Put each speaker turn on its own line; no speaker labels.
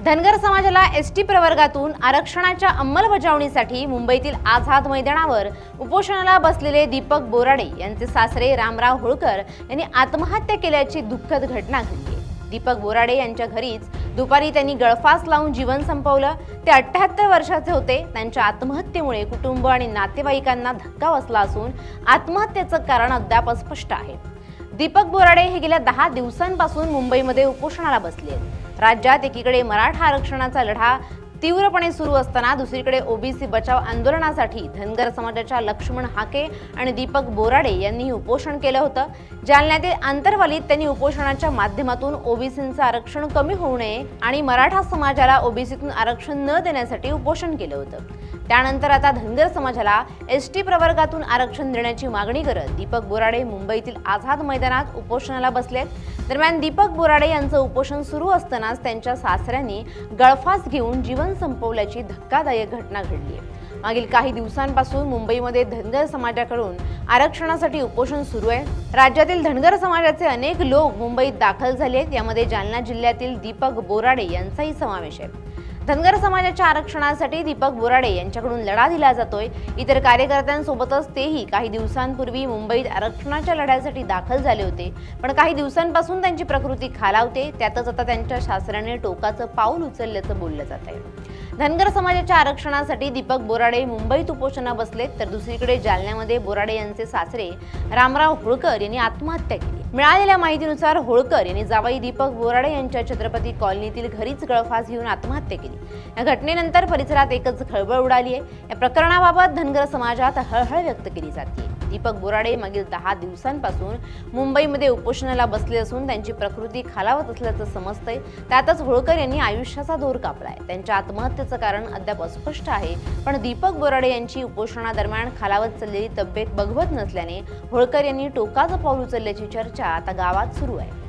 धनगर समाजाला एसटी प्रवर्गातून आरक्षणाच्या अंमलबजावणीसाठी मुंबईतील आझाद मैदानावर उपोषणाला बसलेले दीपक बोराडे यांचे सासरे रामराव होळकर यांनी आत्महत्या केल्याची दुःखद घटना घडली. दीपक बोराडे यांच्या घरीच दुपारी त्यांनी गळफास लावून जीवन संपवलं. ते 78 वर्षाचे होते. त्यांच्या आत्महत्येमुळे कुटुंब आणि नातेवाईकांना धक्का बसला असून आत्महत्येचं कारण अद्याप अस्पष्ट आहे. दीपक बोराडे हे गेल्या 10 दिवसांपासून मुंबईमध्ये उपोषणाला बसले आहेत. राज्यात एकीकडे मराठा आरक्षणाचा लढा तीव्रपणे सुरू असताना दुसरीकडे ओबीसी बचाव आंदोलनासाठी धनगर समाजाच्या लक्ष्मण हाके आणि दीपक बोराडे यांनी उपोषण केलं होतं. जालन्यातील आंतरवालीत त्यांनी उपोषणाच्या माध्यमातून ओबीसींचं आरक्षण कमी होऊ नये आणि मराठा समाजाला ओबीसीतून आरक्षण न देण्यासाठी उपोषण केलं होतं. त्यानंतर आता धनगर समाजाला एसटी प्रवर्गातून आरक्षण देण्याची मागणी करत दीपक बोराडे मुंबईतील आझाद मैदानात उपोषणाला बसलेत. दरम्यान दीपक बोराडे यांचं उपोषण सुरू असतानाच त्यांच्या सासऱ्यांनी गळफास घेऊन जीवन संपवल्याची धक्कादायक घटना घडली आहे. मागील काही दिवसांपासून मुंबईमध्ये धनगर समाजाकडून आरक्षणासाठी उपोषण सुरू आहे. राज्यातील धनगर समाजाचे अनेक लोक मुंबईत दाखल झाले आहेत. यामध्ये जालना जिल्ह्यातील दीपक बोराडे यांचाही समावेश आहे. धनगर समाजाच्या आरक्षणासाठी दीपक बोराडे यांच्याकडून लढा दिला जातोय. इतर कार्यकर्त्यांसोबतच तेही काही दिवसांपूर्वी मुंबईत आरक्षणाच्या लढ्यासाठी दाखल झाले होते. पण काही दिवसांपासून त्यांची प्रकृती खालावते. त्यातच आता त्यांच्या सासऱ्याने टोकाचं पाऊल उचलल्याचं बोललं जात आहे. धनगर समाजाच्या आरक्षणासाठी दीपक बोराडे मुंबईत उपोषणाला बसलेत, तर दुसरीकडे जालन्यामध्ये बोराडे यांचे सासरे रामराव होळकर यांनी आत्महत्या केली. मिळालेल्या माहितीनुसार होळकर यांनी जावई दीपक बोराडे यांच्या छत्रपती कॉलनीतील घरीच गळफास घेऊन आत्महत्या केली. या घटनेनंतर परिसरात एकच खळबळ उडाली आहे. या प्रकरणाबाबत धनगर समाजात हळहळ व्यक्त केली जाते. दीपक बोराडे मागील 10 दिवसांपासून मुंबईमध्ये उपोषणाला बसले असून त्यांची प्रकृती खालावत असल्याचं समजतंय. त्यातच होळकर यांनी आयुष्याचा दोर कापलाय. त्यांच्या आत्महत्येचं कारण अद्याप अस्पष्ट आहे. पण दीपक बोराडे यांची उपोषणादरम्यान खालावत चाललेली तब्येत बघवत नसल्याने होळकर यांनी टोकाचं पाऊल उचलल्याची चर्चा आता गावात सुरू आहे.